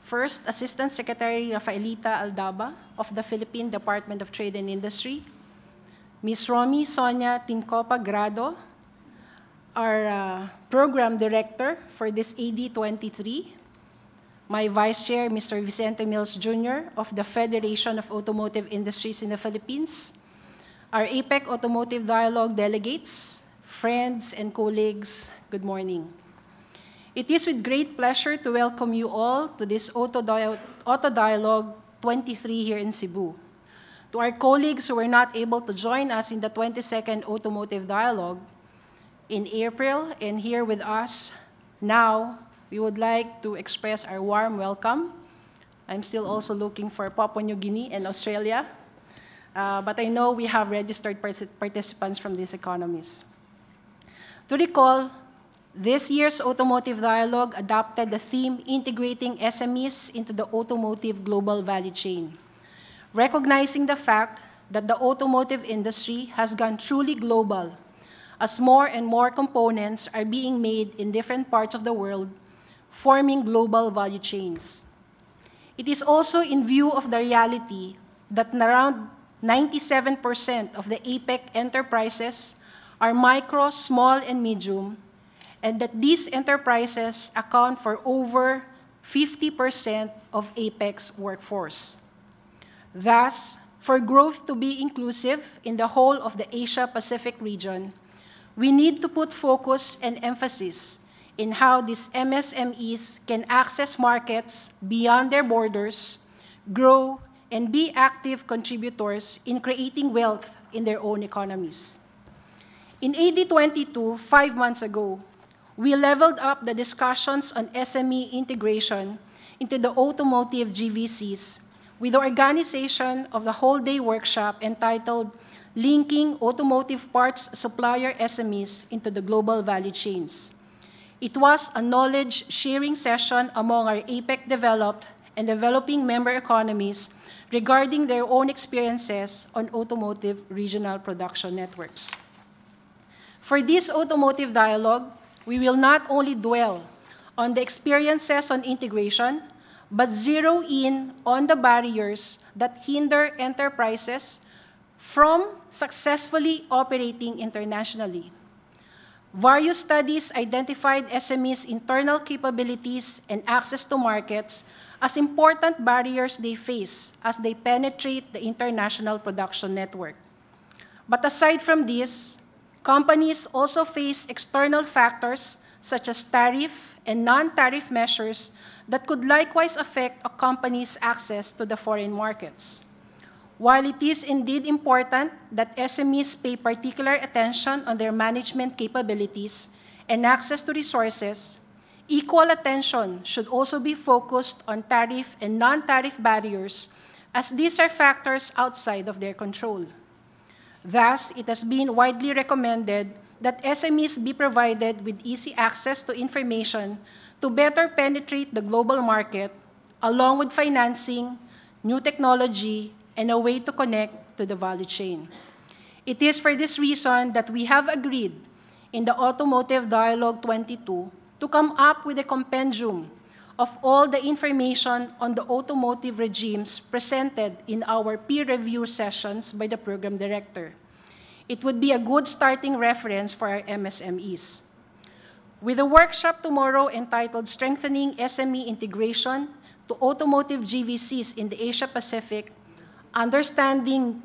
First, Assistant Secretary Rafaelita Aldaba of the Philippine Department of Trade and Industry, Ms. Romy Sonia Tincopa Grado, our Program Director for this AD 23, my Vice Chair, Mr. Vicente Mills Jr. of the Federation of Automotive Industries in the Philippines, our APEC Automotive Dialogue delegates, friends and colleagues, good morning. It is with great pleasure to welcome you all to this Auto Dialogue 23 here in Cebu. To our colleagues who were not able to join us in the 22nd Automotive Dialogue in April and here with us now, we would like to express our warm welcome. I'm still also looking for Papua New Guinea and Australia, but I know we have registered participants from these economies. To recall, this year's Automotive Dialogue adopted the theme Integrating SMEs into the Automotive Global Value Chain, recognizing the fact that the automotive industry has gone truly global as more and more components are being made in different parts of the world, forming global value chains. It is also in view of the reality that around 97% of the APEC enterprises are micro, small, and medium, and that these enterprises account for over 50% of APEC's workforce. Thus, for growth to be inclusive in the whole of the Asia-Pacific region, we need to put focus and emphasis in how these MSMEs can access markets beyond their borders, grow, and be active contributors in creating wealth in their own economies. In AD 22, 5 months ago, we leveled up the discussions on SME integration into the automotive GVCs with the organization of the whole-day workshop entitled Linking Automotive Parts Supplier SMEs into the Global Value Chains. It was a knowledge-sharing session among our APEC developed and developing member economies regarding their own experiences on automotive regional production networks. For this automotive dialogue, we will not only dwell on the experiences on integration, but zero in on the barriers that hinder enterprises from successfully operating internationally. Various studies identified SMEs' internal capabilities and access to markets as important barriers they face as they penetrate the international production network. But aside from this, companies also face external factors such as tariff and non-tariff measures that could likewise affect a company's access to the foreign markets. While it is indeed important that SMEs pay particular attention on their management capabilities and access to resources, equal attention should also be focused on tariff and non-tariff barriers, as these are factors outside of their control. Thus, it has been widely recommended that SMEs be provided with easy access to information to better penetrate the global market, along with financing, new technology, and a way to connect to the value chain. It is for this reason that we have agreed in the Automotive Dialogue 22 to come up with a compendium of all the information on the automotive regimes presented in our peer review sessions by the program director. It would be a good starting reference for our MSMEs. With a workshop tomorrow entitled Strengthening SME Integration to Automotive GVCs in the Asia-Pacific, Understanding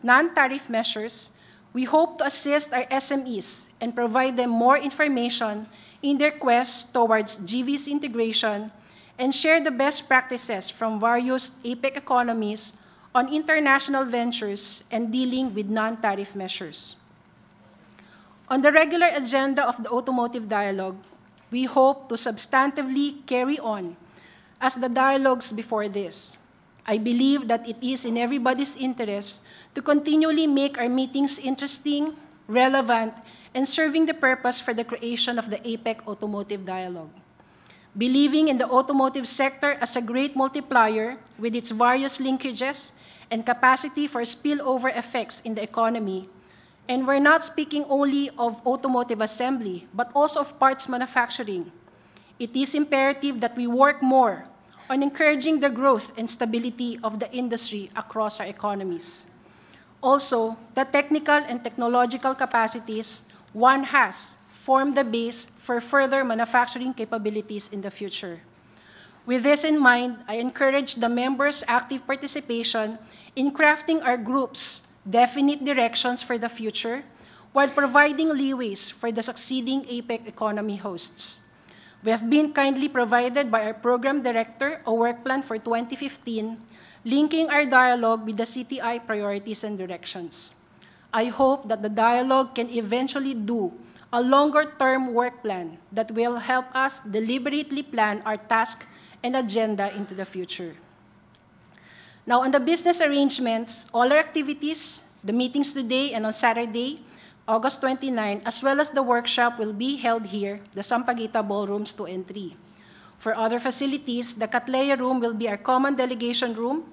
Non-Tariff Measures, we hope to assist our SMEs and provide them more information in their quest towards GVC integration and share the best practices from various APEC economies on international ventures and dealing with non-tariff measures. On the regular agenda of the Automotive Dialogue, we hope to substantively carry on as the dialogues before this. I believe that it is in everybody's interest to continually make our meetings interesting, relevant, and serving the purpose for the creation of the APEC Automotive Dialogue. Believing in the automotive sector as a great multiplier with its various linkages and capacity for spillover effects in the economy, and we're not speaking only of automotive assembly, but also of parts manufacturing, it is imperative that we work more on encouraging the growth and stability of the industry across our economies. Also, the technical and technological capacities one has form the base for further manufacturing capabilities in the future. With this in mind, I encourage the members' active participation in crafting our group's definite directions for the future while providing leeways for the succeeding APEC economy hosts. We have been kindly provided by our program director a work plan for 2015, linking our dialogue with the CTI priorities and directions. I hope that the dialogue can eventually do a longer-term work plan that will help us deliberately plan our task and agenda into the future. Now, on the business arrangements, all our activities, the meetings today and on Saturday, August 29, as well as the workshop will be held here, the Sampaguita Ballrooms 2 and 3. For other facilities, the Cattleya room will be our common delegation room,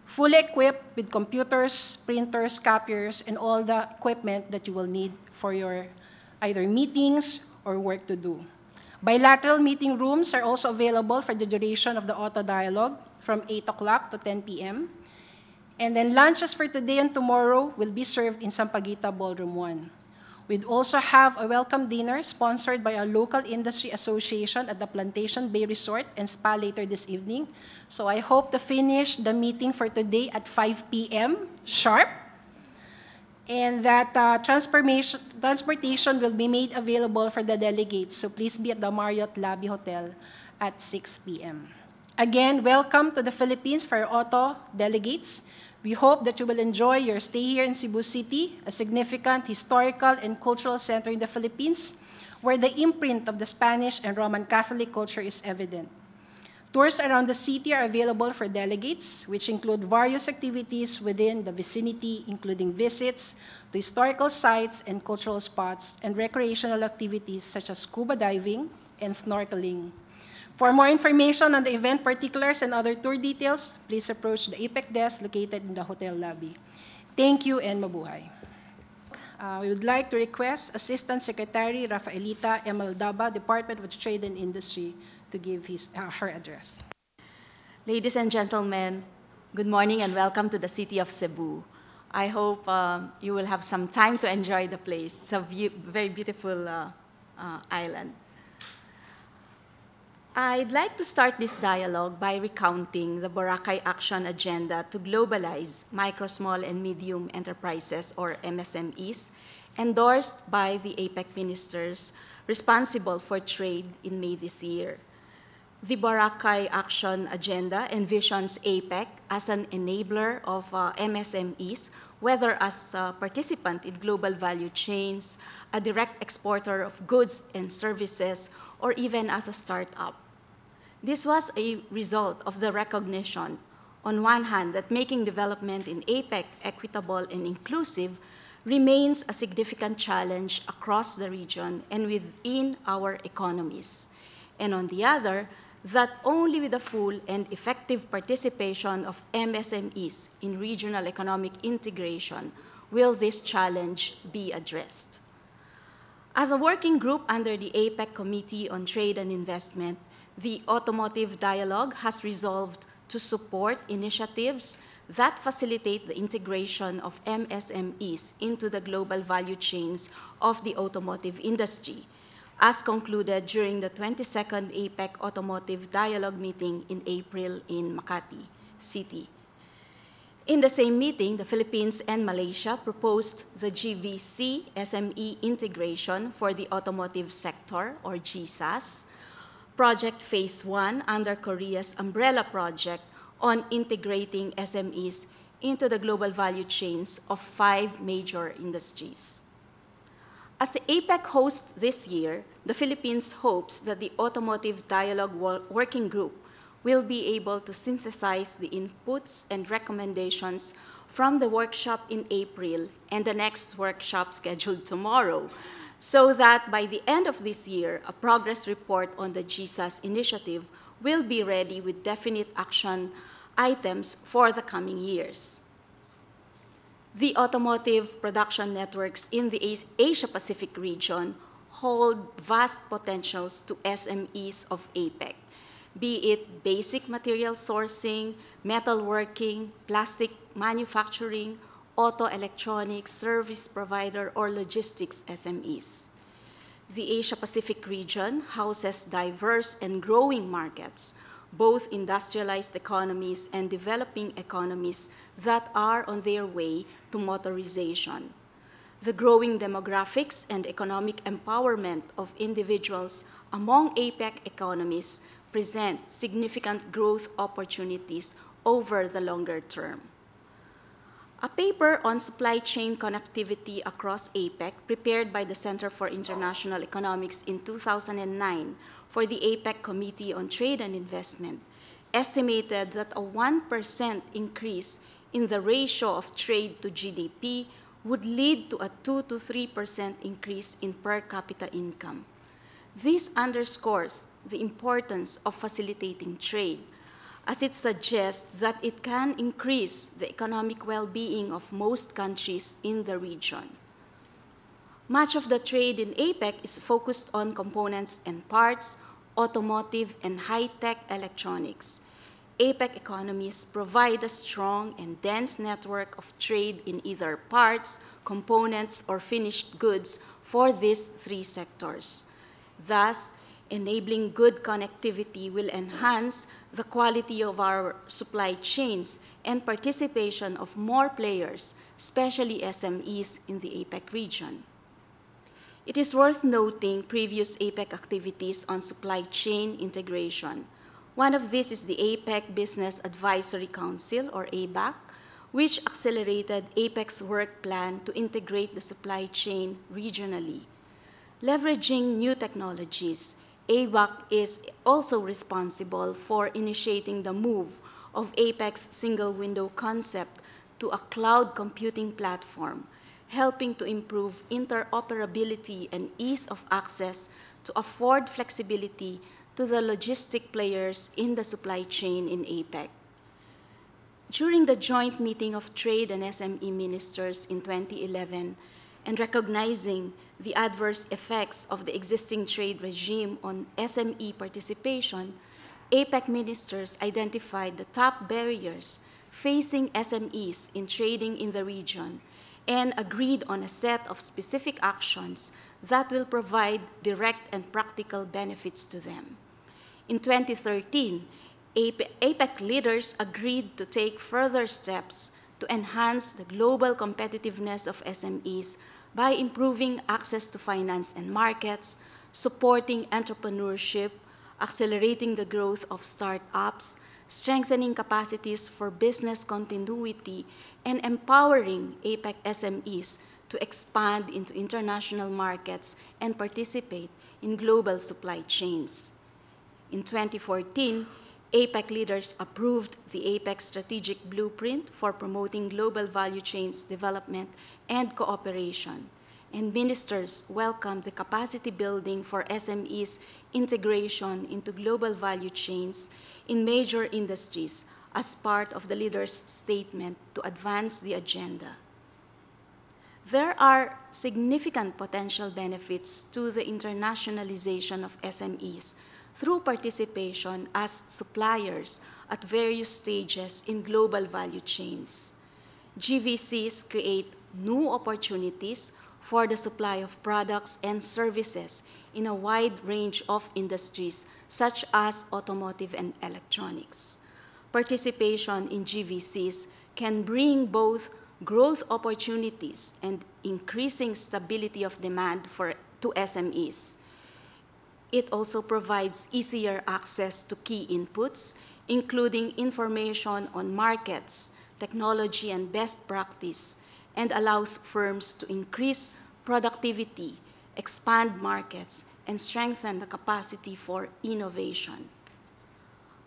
fully equipped with computers, printers, copiers, and all the equipment that you will need for your either meetings or work to do. Bilateral meeting rooms are also available for the duration of the auto dialogue from 8 o'clock to 10 p.m. And then lunches for today and tomorrow will be served in Sampaguita Ballroom 1. We'd also have a welcome dinner sponsored by our local industry association at the Plantation Bay Resort and Spa later this evening. So I hope to finish the meeting for today at 5 p.m. sharp. And that transportation will be made available for the delegates. So please be at the Marriott Hotel at 6 p.m. Again, welcome to the Philippines for our auto delegates. We hope that you will enjoy your stay here in Cebu City, a significant historical and cultural center in the Philippines, where the imprint of the Spanish and Roman Catholic culture is evident. Tours around the city are available for delegates, which include various activities within the vicinity, including visits to historical sites and cultural spots, and recreational activities such as scuba diving and snorkeling. For more information on the event particulars and other tour details, please approach the APEC desk located in the hotel lobby. Thank you and mabuhay. We would like to request Assistant Secretary Rafaelita M. Aldaba, Department of Trade and Industry, to give her address. Ladies and gentlemen, good morning and welcome to the city of Cebu. I hope you will have some time to enjoy the place. It's a very beautiful island. I'd like to start this dialogue by recounting the Boracay Action Agenda to globalize micro, small, and medium enterprises, or MSMEs, endorsed by the APEC ministers responsible for trade in May this year. The Boracay Action Agenda envisions APEC as an enabler of MSMEs, whether as a participant in global value chains, a direct exporter of goods and services, or even as a startup. This was a result of the recognition, on one hand, that making development in APEC equitable and inclusive remains a significant challenge across the region and within our economies. And on the other, that only with the full and effective participation of MSMEs in regional economic integration will this challenge be addressed. As a working group under the APEC Committee on Trade and Investment, the Automotive Dialogue has resolved to support initiatives that facilitate the integration of MSMEs into the global value chains of the automotive industry, as concluded during the 22nd APEC Automotive Dialogue meeting in April in Makati City. In the same meeting, the Philippines and Malaysia proposed the GVC SME integration for the automotive sector, or GSAS, Project Phase 1 under Korea's umbrella project on integrating SMEs into the global value chains of 5 major industries. As the APEC host this year, the Philippines hopes that the Automotive Dialogue Working Group will be able to synthesize the inputs and recommendations from the workshop in April and the next workshop scheduled tomorrow, so that by the end of this year, a progress report on the GSAS initiative will be ready with definite action items for the coming years. The automotive production networks in the Asia-Pacific region hold vast potentials to SMEs of APEC. be it basic material sourcing, metalworking, plastic manufacturing, auto electronics, service provider, or logistics SMEs. The Asia-Pacific region houses diverse and growing markets, both industrialized economies and developing economies that are on their way to motorization. The growing demographics and economic empowerment of individuals among APEC economies present significant growth opportunities over the longer term. A paper on supply chain connectivity across APEC, prepared by the Center for International Economics in 2009 for the APEC Committee on Trade and Investment, estimated that a 1% increase in the ratio of trade to GDP would lead to a 2 to 3% increase in per capita income. This underscores the importance of facilitating trade, as it suggests that it can increase the economic well-being of most countries in the region. Much of the trade in APEC is focused on components and parts, automotive, and high-tech electronics. APEC economies provide a strong and dense network of trade in either parts, components, or finished goods for these three sectors. Thus, enabling good connectivity will enhance the quality of our supply chains and participation of more players, especially SMEs in the APEC region. It is worth noting previous APEC activities on supply chain integration. One of these is the APEC Business Advisory Council, or ABAC, which accelerated APEC's work plan to integrate the supply chain regionally. Leveraging new technologies, ABAC is also responsible for initiating the move of APEC's single window concept to a cloud computing platform, helping to improve interoperability and ease of access to afford flexibility to the logistic players in the supply chain in APEC. During the joint meeting of trade and SME ministers in 2011, and recognizing the adverse effects of the existing trade regime on SME participation, APEC ministers identified the top barriers facing SMEs in trading in the region and agreed on a set of specific actions that will provide direct and practical benefits to them. In 2013, APEC leaders agreed to take further steps to enhance the global competitiveness of SMEs by improving access to finance and markets, supporting entrepreneurship, accelerating the growth of startups, strengthening capacities for business continuity, and empowering APEC SMEs to expand into international markets and participate in global supply chains. In 2014, APEC leaders approved the APEC Strategic Blueprint for promoting global value chains development and cooperation, and ministers welcomed the capacity building for SMEs integration into global value chains in major industries as part of the leaders' statement to advance the agenda. There are significant potential benefits to the internationalization of SMEs through participation as suppliers at various stages in global value chains. GVCs create new opportunities for the supply of products and services in a wide range of industries, such as automotive and electronics. Participation in GVCs can bring both growth opportunities and increasing stability of demand to SMEs. It also provides easier access to key inputs, including information on markets, technology, and best practice, and allows firms to increase productivity, expand markets, and strengthen the capacity for innovation.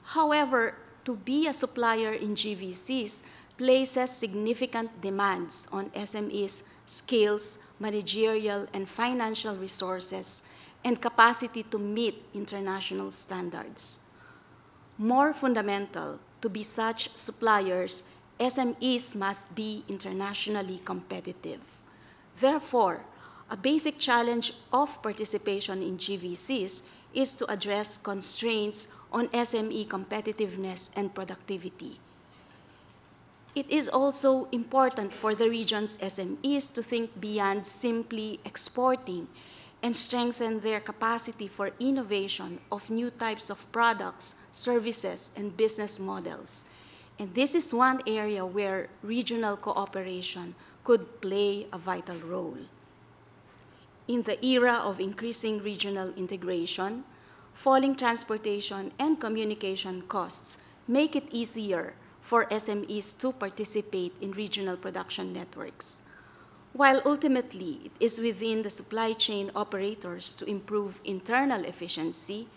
However, to be a supplier in GVCs places significant demands on SMEs' skills, managerial and financial resources, and capacity to meet international standards. More fundamental, to be such suppliers, SMEs must be internationally competitive. Therefore, a basic challenge of participation in GVCs is to address constraints on SME competitiveness and productivity. It is also important for the region's SMEs to think beyond simply exporting and strengthen their capacity for innovation of new types of products, services, and business models. And this is one area where regional cooperation could play a vital role. In the era of increasing regional integration, falling transportation and communication costs make it easier for SMEs to participate in regional production networks. While ultimately it is within the supply chain operators to improve internal efficiency,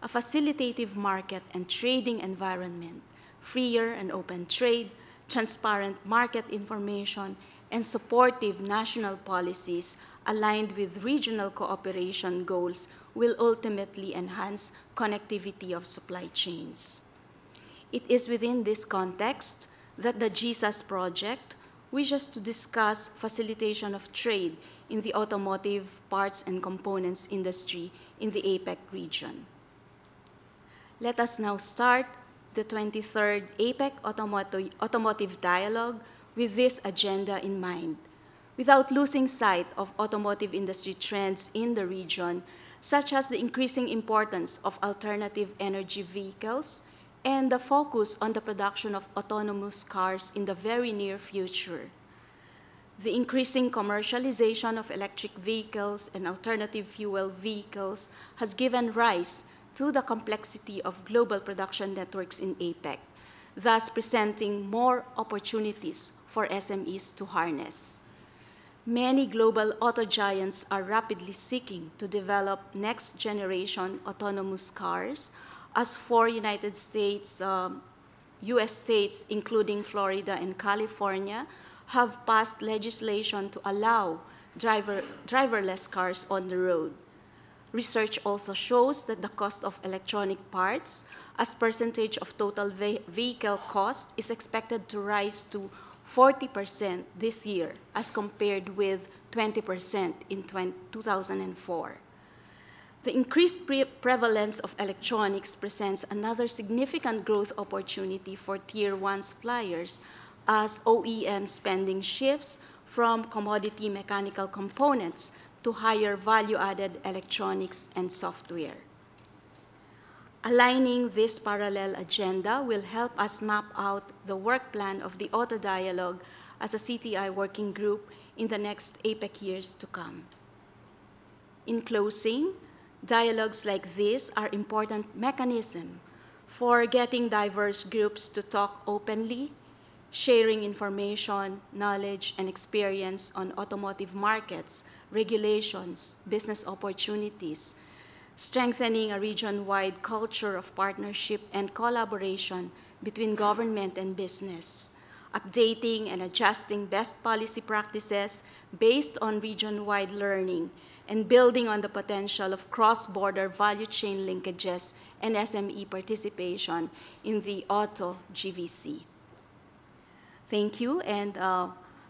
a facilitative market and trading environment, freer and open trade, transparent market information, and supportive national policies aligned with regional cooperation goals will ultimately enhance connectivity of supply chains. It is within this context that the GSAS project wishes to discuss facilitation of trade in the automotive parts and components industry in the APEC region. Let us now start the 23rd APEC Automotive Dialogue with this agenda in mind, without losing sight of automotive industry trends in the region, such as the increasing importance of alternative energy vehicles and the focus on the production of autonomous cars in the very near future. The increasing commercialization of electric vehicles and alternative fuel vehicles has given rise to the complexity of global production networks in APEC, thus presenting more opportunities for SMEs to harness. Many global auto giants are rapidly seeking to develop next-generation autonomous cars, as four US states, including Florida and California, have passed legislation to allow driverless cars on the road. Research also shows that the cost of electronic parts as percentage of total vehicle cost is expected to rise to 40% this year as compared with 20% in 2004. The increased prevalence of electronics presents another significant growth opportunity for Tier 1 suppliers as OEM spending shifts from commodity mechanical components to higher value-added electronics and software. Aligning this parallel agenda will help us map out the work plan of the Auto Dialogue as a CTI working group in the next APEC years to come. In closing, dialogues like this are important mechanism for getting diverse groups to talk openly, sharing information, knowledge, and experience on automotive markets, regulations, business opportunities, strengthening a region-wide culture of partnership and collaboration between government and business, updating and adjusting best policy practices based on region-wide learning, and building on the potential of cross-border value chain linkages and SME participation in the auto GVC. Thank you, and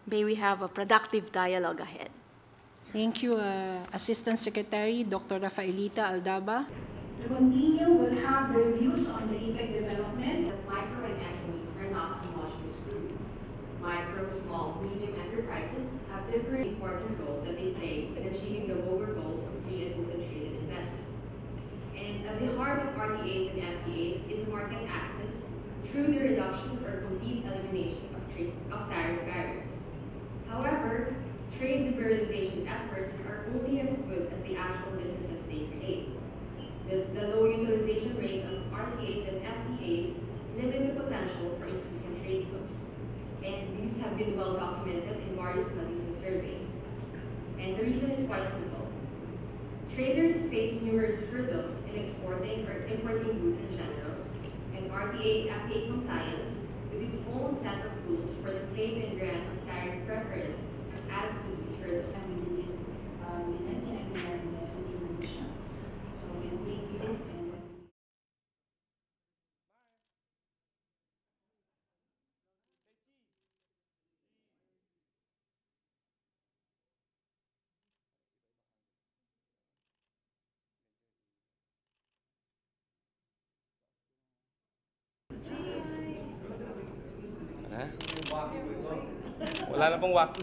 may we have a productive dialogue ahead. Thank you, Assistant Secretary Dr. Rafaelita Aldaba. To continue, we'll have the reviews on the APEC development. That micro and SMEs are not homogeneous group. Micro, small, medium enterprises have different important roles that they play in achieving the lower goals of free and open trade and investment. And at the heart of RTAs and FTAs is market access through the reduction or complete elimination of tariff barriers. However, trade liberalization efforts are only as good as the actual businesses they create. The low utilization rates of RTAs and FTAs limit the potential for increasing trade flows. And these have been well documented in various studies and surveys. And the reason is quite simple. Traders face numerous hurdles in exporting or importing goods in general, and RTA-FTA compliance with its own set of rules for the claim and grant of tariff preference adds to these hurdles. So, thank you. Ha? Wala na pong waki.